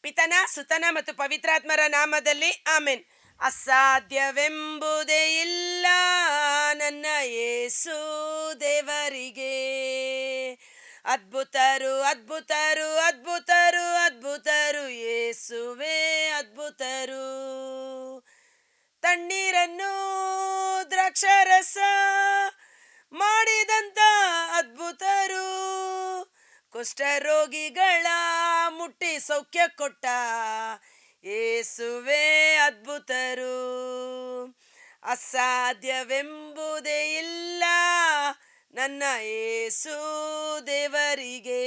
ಪಿತನ ಸುತನ ಮತ್ತು ಪವಿತ್ರಾತ್ಮರ ನಾಮದಲ್ಲಿ ಆಮೆನ್. ಅಸಾಧ್ಯವೆಂಬುದೇ ಇಲ್ಲ ನನ್ನ ಯೇಸು ದೇವರಿಗೆ. ಅದ್ಭುತರು ಅದ್ಭುತರು ಅದ್ಭುತರು ಅದ್ಭುತರು ಯೇಸುವೆ ಅದ್ಭುತರು. ತಣ್ಣೀರನ್ನು ದ್ರಾಕ್ಷಾರಸ ಮಾಡಿದಂತ ಅದ್ಭುತರು. ಕುಷ್ಠರೋಗಿಗಳ ಮುಟ್ಟಿ ಸೌಖ್ಯ ಕೊಟ್ಟ ಯೇಸುವೆ ಅದ್ಭುತರು. ಅಸಾಧ್ಯವೆಂಬುದೇ ಇಲ್ಲ ನನ್ನ ಯೇಸು ದೇವರಿಗೆ.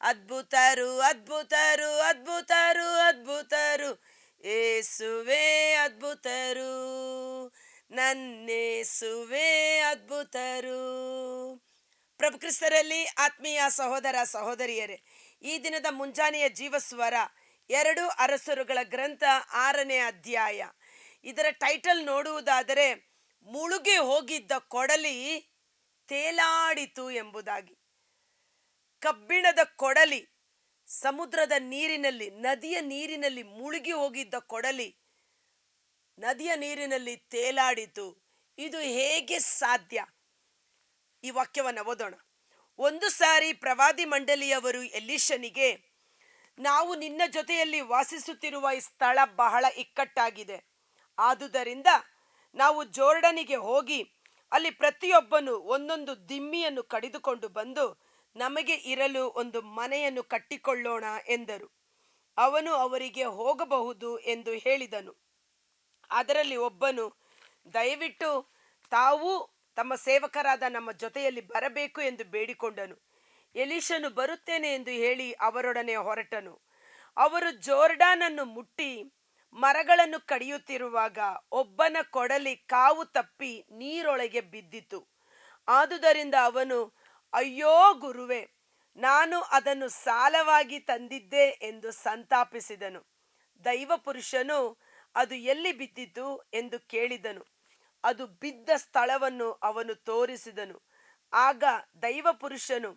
ಅದ್ಭುತರು ಅದ್ಭುತರು ಅದ್ಭುತರು ಅದ್ಭುತರು ಯೇಸುವೆ ಅದ್ಭುತರು. ನನ್ನೇಸುವೆ ಅದ್ಭುತರು. ಪ್ರಭು ಕ್ರಿಸ್ತರಲ್ಲಿ ಆತ್ಮೀಯ ಸಹೋದರ ಸಹೋದರಿಯರೇ, ಈ ದಿನದ ಮುಂಜಾನೆಯ ಜೀವಸ್ವರ 2 ಅರಸರುಗಳ ಗ್ರಂಥ 6ನೇ ಅಧ್ಯಾಯ. ಇದರ ಟೈಟಲ್ ನೋಡುವುದಾದರೆ ಮುಳುಗಿ ಹೋಗಿದ್ದ ಕೊಡಲಿ ತೇಲಾಡಿತು ಎಂಬುದಾಗಿ. ಕಬ್ಬಿಣದ ಕೊಡಲಿ ಸಮುದ್ರದ ನೀರಿನಲ್ಲಿ, ನದಿಯ ನೀರಿನಲ್ಲಿ ಮುಳುಗಿ ಹೋಗಿದ್ದ ಕೊಡಲಿ ನದಿಯ ನೀರಿನಲ್ಲಿ ತೇಲಾಡಿತು. ಇದು ಹೇಗೆ ಸಾಧ್ಯ? ಈ ವಾಕ್ಯವನ್ನು ಓದೋಣ. ಒಂದು ಸಾರಿ ಪ್ರವಾದಿ ಮಂಡಳಿಯವರು ಎಲೀಷನಿಗೆ, ನಾವು ನಿನ್ನ ಜೊತೆಯಲ್ಲಿ ವಾಸಿಸುತ್ತಿರುವ ಈ ಸ್ಥಳ ಬಹಳ ಇಕ್ಕಟ್ಟಾಗಿದೆ. ಆದುದರಿಂದ ನಾವು ಜೋರ್ಡನಿಗೆ ಹೋಗಿ ಅಲ್ಲಿ ಪ್ರತಿಯೊಬ್ಬನು ಒಂದೊಂದು ದಿಮ್ಮಿಯನ್ನು ಕಡಿದುಕೊಂಡು ಬಂದು ನಮಗೆ ಇರಲು ಒಂದು ಮನೆಯನ್ನು ಕಟ್ಟಿಕೊಳ್ಳೋಣ ಎಂದರು. ಅವನು ಅವರಿಗೆ ಹೋಗಬಹುದು ಎಂದು ಹೇಳಿದನು. ಅದರಲ್ಲಿ ಒಬ್ಬನು, ದಯವಿಟ್ಟು ತಾವು ತಮ್ಮ ಸೇವಕರಾದ ನಮ್ಮ ಜೊತೆಯಲ್ಲಿ ಬರಬೇಕು ಎಂದು ಬೇಡಿಕೊಂಡನು. ಎಲೀಷನು ಬರುತ್ತೇನೆ ಎಂದು ಹೇಳಿ ಅವರೊಡನೆ ಹೊರಟನು. ಅವರು ಜೋರ್ಡಾನನ್ನು ಮುಟ್ಟಿ ಮರಗಳನ್ನು ಕಡಿಯುತ್ತಿರುವಾಗ ಒಬ್ಬನ ಕೊಡಲಿ ಕಾವು ತಪ್ಪಿ ನೀರೊಳಗೆ ಬಿದ್ದಿತು. ಆದುದರಿಂದ ಅವನು, ಅಯ್ಯೋ ಗುರುವೇ, ನಾನು ಅದನ್ನು ಸಾಲವಾಗಿ ತಂದಿದ್ದೆ ಎಂದು ಸಂತಾಪಿಸಿದನು. ದೈವ ಪುರುಷನು ಅದು ಎಲ್ಲಿ ಬಿದ್ದಿತು ಎಂದು ಕೇಳಿದನು. ಅದು ಬಿದ್ದ ಸ್ಥಳವನ್ನು ಅವನು ತೋರಿಸಿದನು. ಆಗ ದೈವ ಪುರುಷನು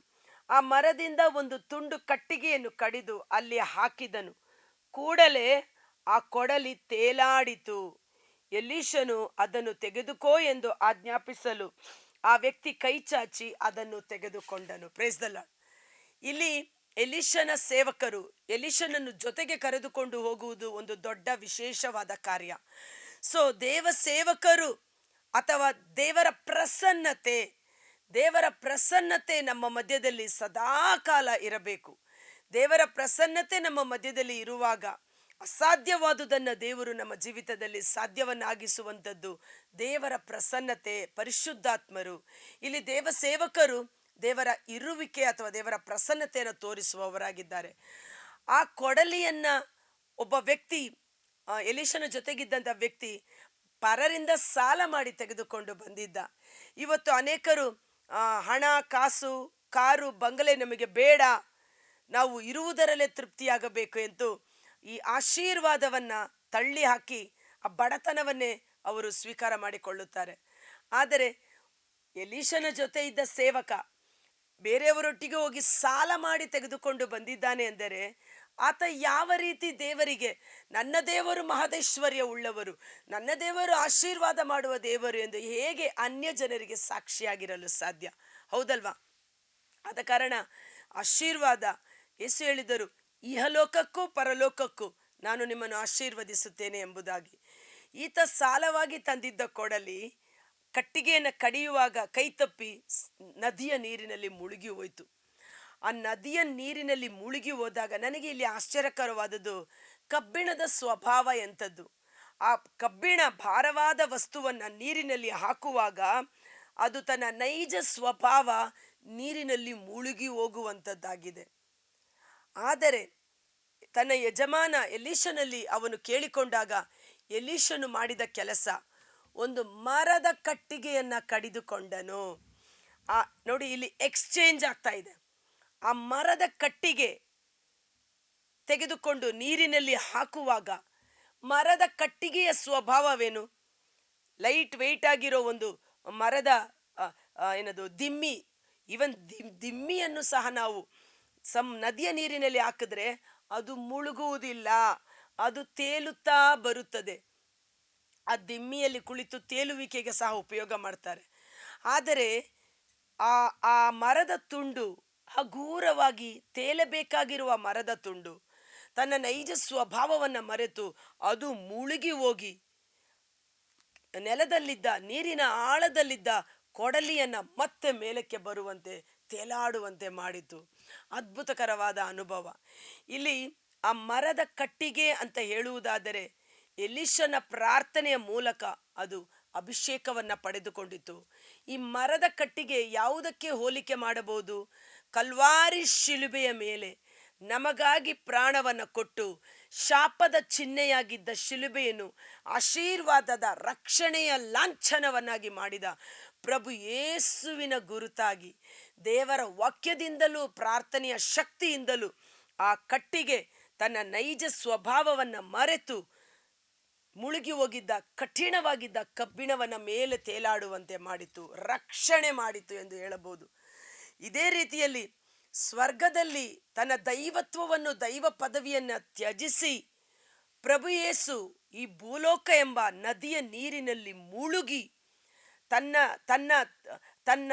ಆ ಮರದಿಂದ ಒಂದು ತುಂಡು ಕಟ್ಟಿಗೆಯನ್ನು ಕಡಿದು ಅಲ್ಲಿ ಹಾಕಿದನು. ಕೂಡಲೇ ಆ ಕೊಡಲಿ ತೇಲಾಡಿತು. ಎಲೀಷನು ಅದನ್ನು ತೆಗೆದುಕೋ ಎಂದು ಆಜ್ಞಾಪಿಸಲು ಆ ವ್ಯಕ್ತಿ ಕೈ ಚಾಚಿ ಅದನ್ನು ತೆಗೆದುಕೊಂಡನು. Praise the lord. ಇಲ್ಲಿ ಎಲೀಷನ ಸೇವಕರು ಎಲೀಷನನ್ನು ಜೊತೆಗೆ ಕರೆದುಕೊಂಡು ಹೋಗುವುದು ಒಂದು ದೊಡ್ಡ ವಿಶೇಷವಾದ ಕಾರ್ಯ. ಸೊ ದೇವ ಸೇವಕರು ಅಥವಾ ದೇವರ ಪ್ರಸನ್ನತೆ ನಮ್ಮ ಮಧ್ಯದಲ್ಲಿ ಸದಾಕಾಲ ಇರಬೇಕು. ದೇವರ ಪ್ರಸನ್ನತೆ ನಮ್ಮ ಮಧ್ಯದಲ್ಲಿ ಇರುವಾಗ ಅಸಾಧ್ಯವಾದುದನ್ನು ದೇವರು ನಮ್ಮ ಜೀವಿತದಲ್ಲಿ ಸಾಧ್ಯವನ್ನಾಗಿಸುವಂಥದ್ದು ದೇವರ ಪ್ರಸನ್ನತೆ, ಪರಿಶುದ್ಧಾತ್ಮರು. ಇಲ್ಲಿ ದೇವ ಸೇವಕರು ದೇವರ ಇರುವಿಕೆ ಅಥವಾ ದೇವರ ಪ್ರಸನ್ನತೆಯನ್ನು ತೋರಿಸುವವರಾಗಿದ್ದಾರೆ. ಆ ಕೊಡಲಿಯನ್ನ ಒಬ್ಬ ವ್ಯಕ್ತಿ, ಎಲೀಷನ ಜೊತೆಗಿದ್ದಂಥ ವ್ಯಕ್ತಿ ಪರರಿಂದ ಸಾಲ ಮಾಡಿ ತೆಗೆದುಕೊಂಡು ಬಂದಿದ್ದ. ಇವತ್ತು ಅನೇಕರು ಹಣ, ಕಾಸು, ಕಾರು, ಬಂಗಲೆ ನಮಗೆ ಬೇಡ, ನಾವು ಇರುವುದರಲ್ಲೇ ತೃಪ್ತಿಯಾಗಬೇಕು ಎಂದು ಈ ಆಶೀರ್ವಾದವನ್ನು ತಳ್ಳಿ ಹಾಕಿ ಆ ಬಡತನವನ್ನೇ ಅವರು ಸ್ವೀಕಾರ ಮಾಡಿಕೊಳ್ಳುತ್ತಾರೆ. ಆದರೆ ಎಲೀಷನ ಜೊತೆ ಇದ್ದ ಸೇವಕ ಬೇರೆಯವರೊಟ್ಟಿಗೆ ಹೋಗಿ ಸಾಲ ಮಾಡಿ ತೆಗೆದುಕೊಂಡು ಬಂದಿದ್ದಾನೆ ಎಂದರೆ ಆತ ಯಾವ ರೀತಿ ದೇವರಿಗೆ, ನನ್ನ ದೇವರು ಮಹದೇಶ್ವರ್ಯ ಉಳ್ಳವರು, ನನ್ನ ದೇವರು ಆಶೀರ್ವಾದ ಮಾಡುವ ದೇವರು ಎಂದು ಹೇಗೆ ಅನ್ಯ ಜನರಿಗೆ ಸಾಕ್ಷಿಯಾಗಿರಲು ಸಾಧ್ಯ? ಹೌದಲ್ವಾ? ಆದ ಕಾರಣ ಆಶೀರ್ವಾದ, ಯೇಸು ಹೇಳಿದರು, ಇಹಲೋಕಕ್ಕೂ ಪರಲೋಕಕ್ಕೂ ನಾನು ನಿಮ್ಮನ್ನು ಆಶೀರ್ವದಿಸುತ್ತೇನೆ ಎಂಬುದಾಗಿ. ಈತ ಸಾಲವಾಗಿ ತಂದಿದ್ದ ಕೊಡಲಿ ಕಟ್ಟಿಗೆಯನ್ನು ಕಡಿಯುವಾಗ ಕೈ ತಪ್ಪಿ ನದಿಯ ನೀರಿನಲ್ಲಿ ಮುಳುಗಿ ಹೋಯಿತು. ಆ ನದಿಯ ನೀರಿನಲ್ಲಿ ಮುಳುಗಿ ಹೋದಾಗ ನನಗೆ ಇಲ್ಲಿ ಆಶ್ಚರ್ಯಕರವಾದದ್ದು, ಕಬ್ಬಿಣದ ಸ್ವಭಾವ ಎಂಥದ್ದು. ಆ ಕಬ್ಬಿಣ ಭಾರವಾದ ವಸ್ತುವನ್ನು ನೀರಿನಲ್ಲಿ ಹಾಕುವಾಗ ಅದು ತನ್ನ ನೈಜ ಸ್ವಭಾವ ನೀರಿನಲ್ಲಿ ಮುಳುಗಿ ಹೋಗುವಂಥದ್ದಾಗಿದೆ. ಆದರೆ ತನ್ನ ಯಜಮಾನ ಎಲೀಷನಲ್ಲಿ ಅವನು ಕೇಳಿಕೊಂಡಾಗ ಎಲೀಷನು ಮಾಡಿದ ಕೆಲಸ, ಒಂದು ಮರದ ಕಟ್ಟಿಗೆಯನ್ನು ಕಡಿದುಕೊಂಡನು. ನೋಡಿ, ಇಲ್ಲಿ ಎಕ್ಸ್ಚೇಂಜ್ ಆಗ್ತಾ ಇದೆ. ಆ ಮರದ ಕಟ್ಟಿಗೆ ತೆಗೆದುಕೊಂಡು ನೀರಿನಲ್ಲಿ ಹಾಕುವಾಗ ಮರದ ಕಟ್ಟಿಗೆಯ ಸ್ವಭಾವವೇನು? ಲೈಟ್ ವೆಯ್ಟ್ ಆಗಿರೋ ಒಂದು ಮರದ ಏನದು ದಿಮ್ಮಿ, ಈವನ್ ದಿಮ್ಮಿಯನ್ನು ಸಹ ನಾವು ನದಿಯ ನೀರಿನಲ್ಲಿ ಹಾಕಿದ್ರೆ ಅದು ಮುಳುಗುವುದಿಲ್ಲ, ಅದು ತೇಲುತ್ತಾ ಬರುತ್ತದೆ. ಆ ದಿಮ್ಮಿಯಲ್ಲಿ ಕುಳಿತು ತೇಲುವಿಕೆಗೆ ಸಹ ಉಪಯೋಗ ಮಾಡ್ತಾರೆ. ಆದರೆ ಆ ಆ ಮರದ ತುಂಡು, ಹಗೂರವಾಗಿ ತೇಲಬೇಕಾಗಿರುವ ಮರದ ತುಂಡು ತನ್ನ ನೈಜ ಸ್ವಭಾವವನ್ನು ಮರೆತು ಅದು ಮುಳುಗಿ ಹೋಗಿ ನೆಲದಲ್ಲಿದ್ದ, ನೀರಿನ ಆಳದಲ್ಲಿದ್ದ ಕೊಡಲಿಯನ್ನ ಮತ್ತೆ ಮೇಲಕ್ಕೆ ಬರುವಂತೆ, ತೇಲಾಡುವಂತೆ ಮಾಡಿತು. ಅದ್ಭುತಕರವಾದ ಅನುಭವ. ಇಲ್ಲಿ ಆ ಮರದ ಕಟ್ಟಿಗೆ ಅಂತ ಹೇಳುವುದಾದರೆ, ಎಲಿಷನ ಪ್ರಾರ್ಥನೆಯ ಮೂಲಕ ಅದು ಅಭಿಷೇಕವನ್ನ ಪಡೆದುಕೊಂಡಿತು. ಈ ಮರದ ಕಟ್ಟಿಗೆ ಯಾವುದಕ್ಕೆ ಹೋಲಿಕೆ ಮಾಡಬಹುದು? ಕಲ್ವಾರಿ ಶಿಲುಬೆಯ ಮೇಲೆ ನಮಗಾಗಿ ಪ್ರಾಣವನ್ನು ಕೊಟ್ಟು ಶಾಪದ ಚಿಹ್ನೆಯಾಗಿದ್ದ ಶಿಲುಬೆಯನ್ನು ಆಶೀರ್ವಾದದ ರಕ್ಷಣೆಯ ಲಾಂಛನವನ್ನಾಗಿ ಮಾಡಿದ ಪ್ರಭು ಯೇಸುವಿನ ಗುರುತಾಗಿ, ದೇವರ ವಾಕ್ಯದಿಂದಲೂ ಪ್ರಾರ್ಥನೆಯ ಶಕ್ತಿಯಿಂದಲೂ ಆ ಕಟ್ಟಿಗೆ ತನ್ನ ನೈಜ ಸ್ವಭಾವವನ್ನು ಮರೆತು ಮುಳುಗಿ ಹೋಗಿದ್ದ ಕಠಿಣವಾಗಿದ್ದ ಕಬ್ಬಿಣವನ್ನ ಮೇಲೆ ತೇಲಾಡುವಂತೆ ಮಾಡಿತು, ರಕ್ಷಣೆ ಮಾಡಿತು ಎಂದು ಹೇಳಬಹುದು. ಇದೇ ರೀತಿಯಲ್ಲಿ ಸ್ವರ್ಗದಲ್ಲಿ ತನ್ನ ದೈವತ್ವವನ್ನು, ದೈವ ಪದವಿಯನ್ನು ತ್ಯಜಿಸಿ ಪ್ರಭು ಯೇಸು ಈ ಭೂಲೋಕ ಎಂಬ ನದಿಯ ನೀರಿನಲ್ಲಿ ಮುಳುಗಿ ತನ್ನ ತನ್ನ ತನ್ನ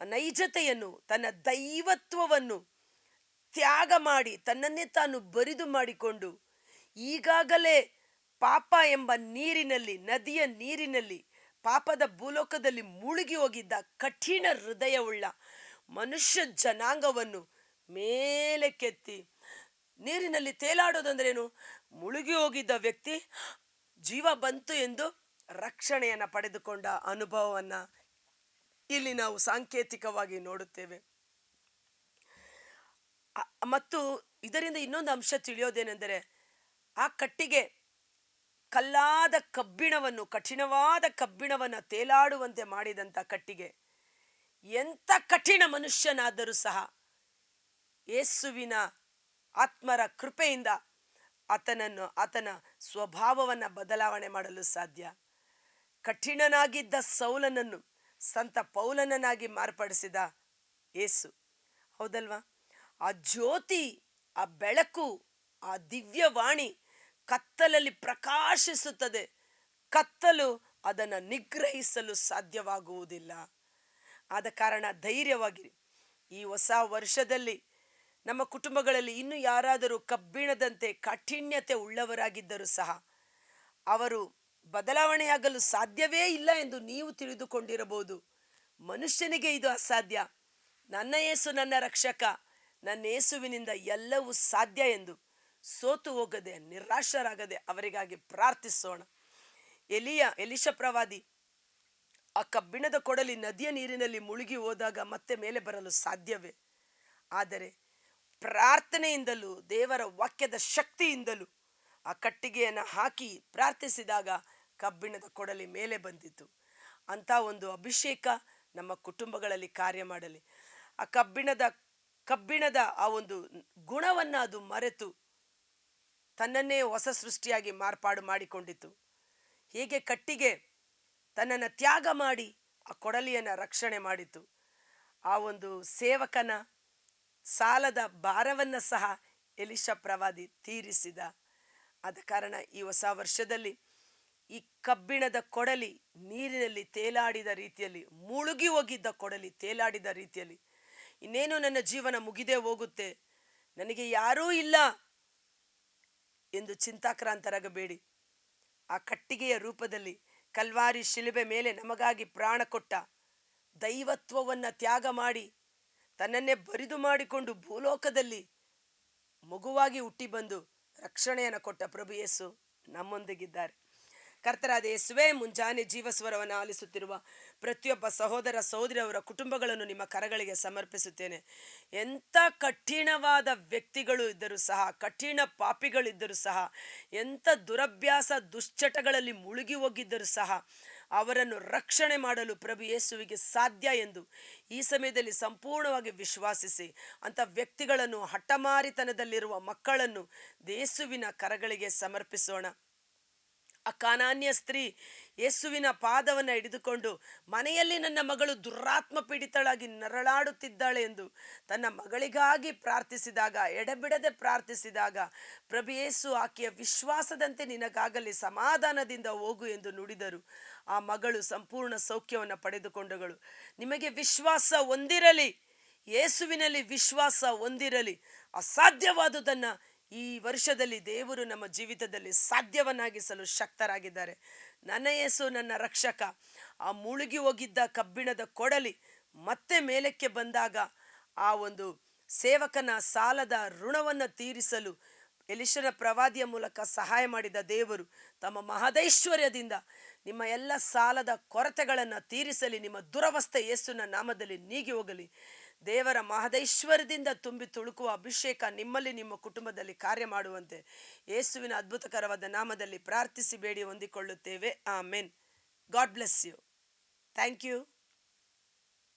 ನೈಜತೆಯನ್ನು, ತನ್ನ ದೈವತ್ವವನ್ನು ತ್ಯಾಗ ಮಾಡಿ ತನ್ನನ್ನೇ ತಾನು ಬರಿದು ಮಾಡಿಕೊಂಡು ಈಗಾಗಲೇ ಪಾಪ ಎಂಬ ನೀರಿನಲ್ಲಿ, ನದಿಯ ನೀರಿನಲ್ಲಿ, ಪಾಪದ ಭೂಲೋಕದಲ್ಲಿ ಮುಳುಗಿ ಹೋಗಿದ್ದ ಕಠಿಣ ಹೃದಯವುಳ್ಳ ಮನುಷ್ಯ ಜನಾಂಗವನ್ನು ಮೇಲೆ ಕೆತ್ತಿ, ನೀರಿನಲ್ಲಿ ತೇಲಾಡೋದಂದ್ರೇನು? ಮುಳುಗಿ ಹೋಗಿದ್ದ ವ್ಯಕ್ತಿ ಜೀವ ಬಂತು ಎಂದು ರಕ್ಷಣೆಯನ್ನು ಪಡೆದುಕೊಂಡ ಅನುಭವವನ್ನು ಇಲ್ಲಿ ನಾವು ಸಾಂಕೇತಿಕವಾಗಿ ನೋಡುತ್ತೇವೆ. ಮತ್ತು ಇದರಿಂದ ಇನ್ನೊಂದು ಅಂಶ ತಿಳಿಯೋದೇನೆಂದರೆ, ಆ ಕಟ್ಟಿಗೆ ಕಲ್ಲಾದ ಕಬ್ಬಿಣವನ್ನು, ಕಠಿಣವಾದ ಕಬ್ಬಿಣವನ್ನು ತೇಲಾಡುವಂತೆ ಮಾಡಿದಂಥ ಕಟ್ಟಿಗೆ ಎಂಥ ಕಠಿಣ ಮನುಷ್ಯನಾದರೂ ಸಹ ಯೇಸುವಿನ ಆತ್ಮರ ಕೃಪೆಯಿಂದ ಆತನ ಸ್ವಭಾವವನ್ನು ಬದಲಾವಣೆ ಮಾಡಲು ಸಾಧ್ಯ. ಕಠಿಣನಾಗಿದ್ದ ಸೌಲನನ್ನು ಸಂತ ಪೌಲನನ್ನಾಗಿ ಮಾರ್ಪಡಿಸಿದ ಯೇಸು, ಹೌದಲ್ವಾ? ಆ ಜ್ಯೋತಿ, ಆ ಬೆಳಕು, ಆ ದಿವ್ಯವಾಣಿ ಕತ್ತಲಲ್ಲಿ ಪ್ರಕಾಶಿಸುತ್ತದೆ. ಕತ್ತಲು ಅದನ್ನು ನಿಗ್ರಹಿಸಲು ಸಾಧ್ಯವಾಗುವುದಿಲ್ಲ. ಆದ ಕಾರಣ ಧೈರ್ಯವಾಗಿರಿ. ಈ ಹೊಸ ವರ್ಷದಲ್ಲಿ ನಮ್ಮ ಕುಟುಂಬಗಳಲ್ಲಿ ಇನ್ನು ಯಾರಾದರೂ ಕಬ್ಬಿಣದಂತೆ ಕಾಠಿಣ್ಯತೆ ಉಳ್ಳವರಾಗಿದ್ದರೂ ಸಹ ಅವರು ಬದಲಾವಣೆಯಾಗಲು ಸಾಧ್ಯವೇ ಇಲ್ಲ ಎಂದು ನೀವು ತಿಳಿದುಕೊಂಡಿರಬಹುದು. ಮನುಷ್ಯನಿಗೆ ಇದು ಅಸಾಧ್ಯ, ನನ್ನ ಯೇಸು ನನ್ನ ರಕ್ಷಕ, ನನ್ನ ಯೇಸುವಿನಿಂದ ಎಲ್ಲವೂ ಸಾಧ್ಯ ಎಂದು ಸೋತು ಹೋಗದೆ, ನಿರಾಶರಾಗದೆ ಅವರಿಗಾಗಿ ಪ್ರಾರ್ಥಿಸೋಣ. ಎಲಿಷ ಪ್ರವಾದಿ ಆ ಕಬ್ಬಿಣದ ಕೊಡಲಿ ನದಿಯ ನೀರಿನಲ್ಲಿ ಮುಳುಗಿ ಹೋದಾಗ ಮತ್ತೆ ಮೇಲೆ ಬರಲು ಸಾಧ್ಯವೇ? ಆದರೆ ಪ್ರಾರ್ಥನೆಯಿಂದಲೂ ದೇವರ ವಾಕ್ಯದ ಶಕ್ತಿಯಿಂದಲೂ ಆ ಕಟ್ಟಿಗೆಯನ್ನು ಹಾಕಿ ಪ್ರಾರ್ಥಿಸಿದಾಗ ಕಬ್ಬಿಣದ ಕೊಡಲಿ ಮೇಲೆ ಬಂದಿತು. ಅಂಥ ಒಂದು ಅಭಿಷೇಕ ನಮ್ಮ ಕುಟುಂಬಗಳಲ್ಲಿ ಕಾರ್ಯ ಮಾಡಲಿ. ಆ ಕಬ್ಬಿಣದ ಆ ಒಂದು ಗುಣವನ್ನು ಅದು ಮರೆತು ತನ್ನನ್ನೇ ಹೊಸ ಸೃಷ್ಟಿಯಾಗಿ ಮಾರ್ಪಾಡು ಮಾಡಿಕೊಂಡಿತು. ಹೀಗೆ ಕಟ್ಟಿಗೆ ತನ್ನನ್ನು ತ್ಯಾಗ ಮಾಡಿ ಆ ಕೊಡಲಿಯನ್ನು ರಕ್ಷಣೆ ಮಾಡಿತು. ಆ ಒಂದು ಸೇವಕನ ಸಾಲದ ಭಾರವನ್ನು ಸಹ ಎಲಿಷ ಪ್ರವಾದಿ ತೀರಿಸಿದ. ಆದ ಕಾರಣ ಈ ಹೊಸ ವರ್ಷದಲ್ಲಿ ಈ ಕಬ್ಬಿಣದ ಕೊಡಲಿ ನೀರಿನಲ್ಲಿ ತೇಲಾಡಿದ ರೀತಿಯಲ್ಲಿ, ಮುಳುಗಿ ಹೋಗಿದ್ದ ಕೊಡಲಿ ತೇಲಾಡಿದ ರೀತಿಯಲ್ಲಿ, ಇನ್ನೇನು ನನ್ನ ಜೀವನ ಮುಗಿದೇ ಹೋಗುತ್ತೆ, ನನಗೆ ಯಾರೂ ಇಲ್ಲ ಎಂದು ಚಿಂತಾಕ್ರಾಂತರಾಗಬೇಡಿ. ಆ ಕಟ್ಟಿಗೆಯ ರೂಪದಲ್ಲಿ ಕಲ್ವಾರಿ ಶಿಲುಬೆ ಮೇಲೆ ನಮಗಾಗಿ ಪ್ರಾಣ ಕೊಟ್ಟ, ದೈವತ್ವವನ್ನು ತ್ಯಾಗ ಮಾಡಿ ತನ್ನನ್ನೇ ಬರಿದು ಮಾಡಿಕೊಂಡು ಭೂಲೋಕದಲ್ಲಿ ಮಗುವಾಗಿ ಹುಟ್ಟಿ ಬಂದು ರಕ್ಷಣೆಯನ್ನು ಕೊಟ್ಟ ಪ್ರಭು ಯೇಸು ನಮ್ಮೊಂದಿಗಿದ್ದಾರೆ. ಕರ್ತರಾದ ಯೇಸುವೇ, ಮುಂಜಾನೆ ಜೀವಸ್ವರವನ್ನು ಆಲಿಸುತ್ತಿರುವ ಪ್ರತಿಯೊಬ್ಬ ಸಹೋದರ ಸಹೋದರಿಯವರ ಕುಟುಂಬಗಳನ್ನು ನಿಮ್ಮ ಕರಗಳಿಗೆ ಸಮರ್ಪಿಸುತ್ತೇನೆ. ಎಂಥ ಕಠಿಣವಾದ ವ್ಯಕ್ತಿಗಳು ಇದ್ದರೂ ಸಹ, ಕಠಿಣ ಪಾಪಿಗಳಿದ್ದರೂ ಸಹ, ಎಂಥ ದುರಭ್ಯಾಸ ದುಶ್ಚಟಗಳಲ್ಲಿ ಮುಳುಗಿ ಹೋಗಿದ್ದರೂ ಸಹ ಅವರನ್ನು ರಕ್ಷಣೆ ಮಾಡಲು ಪ್ರಭು ಯೇಸುವಿಗೆ ಸಾಧ್ಯ ಎಂದು ಈ ಸಮಯದಲ್ಲಿ ಸಂಪೂರ್ಣವಾಗಿ ವಿಶ್ವಾಸಿಸಿ, ಅಂಥ ವ್ಯಕ್ತಿಗಳನ್ನು, ಹಠಮಾರಿತನದಲ್ಲಿರುವ ಮಕ್ಕಳನ್ನು ಯೇಸುವಿನ ಕರಗಳಿಗೆ ಸಮರ್ಪಿಸೋಣ. ಆ ಕಾನಾನ್ಯ ಸ್ತ್ರೀ ಯೇಸುವಿನ ಪಾದವನ್ನು ಹಿಡಿದುಕೊಂಡು, ಮನೆಯಲ್ಲಿ ನನ್ನ ಮಗಳು ದುರಾತ್ಮ ಪೀಡಿತಳಾಗಿ ನರಳಾಡುತ್ತಿದ್ದಾಳೆ ಎಂದು ತನ್ನ ಮಗಳಿಗಾಗಿ ಪ್ರಾರ್ಥಿಸಿದಾಗ, ಎಡೆಬಿಡದೆ ಪ್ರಾರ್ಥಿಸಿದಾಗ, ಪ್ರಭು ಯೇಸು ಆಕೆಯ ವಿಶ್ವಾಸದಂತೆ ನಿನಗಾಗಲಿ, ಸಮಾಧಾನದಿಂದ ಹೋಗು ಎಂದು ನುಡಿದರು. ಆ ಮಗಳು ಸಂಪೂರ್ಣ ಸೌಖ್ಯವನ್ನು ಪಡೆದುಕೊಂಡಗಳು. ನಿಮಗೆ ವಿಶ್ವಾಸ ಹೊಂದಿರಲಿ, ಯೇಸುವಿನಲ್ಲಿ ವಿಶ್ವಾಸ ಹೊಂದಿರಲಿ. ಅಸಾಧ್ಯವಾದುದನ್ನು ಈ ವರ್ಷದಲ್ಲಿ ದೇವರು ನಮ್ಮ ಜೀವಿತದಲ್ಲಿ ಸಾಧ್ಯವನ್ನಾಗಿಸಲು ಶಕ್ತರಾಗಿದ್ದಾರೆ. ನನ್ನ ಯೇಸು ನನ್ನ ರಕ್ಷಕ. ಆ ಮುಳುಗಿ ಹೋಗಿದ್ದ ಕಬ್ಬಿಣದ ಕೊಡಲಿ ಮತ್ತೆ ಮೇಲಕ್ಕೆ ಬಂದಾಗ ಆ ಒಂದು ಸೇವಕನ ಸಾಲದ ಋಣವನ್ನು ತೀರಿಸಲು ಎಲಿಷನ ಪ್ರವಾದಿಯ ಮೂಲಕ ಸಹಾಯ ಮಾಡಿದ ದೇವರು ತಮ್ಮ ಮಹದೈಶ್ವರ್ಯದಿಂದ ನಿಮ್ಮ ಎಲ್ಲ ಸಾಲದ ಕೊರತೆಗಳನ್ನು ತೀರಿಸಲಿ. ನಿಮ್ಮ ದುರವಸ್ಥೆ ಯೇಸುವಿನ ನಾಮದಲ್ಲಿ ನೀಗಿ ಹೋಗಲಿ. ದೇವರ ಮಹದೈಶ್ವರ್ಯದಿಂದ ತುಂಬಿ ತುಳುಕುವ ಅಭಿಷೇಕ ನಿಮ್ಮಲ್ಲಿ, ನಿಮ್ಮ ಕುಟುಂಬದಲ್ಲಿ ಕಾರ್ಯ ಮಾಡುವಂತೆ ಯೇಸುವಿನ ಅದ್ಭುತಕರವಾದ ನಾಮದಲ್ಲಿ ಪ್ರಾರ್ಥಿಸಿ ಬೇಡಿ ಹೊಂದಿಕೊಳ್ಳುತ್ತೇವೆ. Amen. God bless you. Thank you.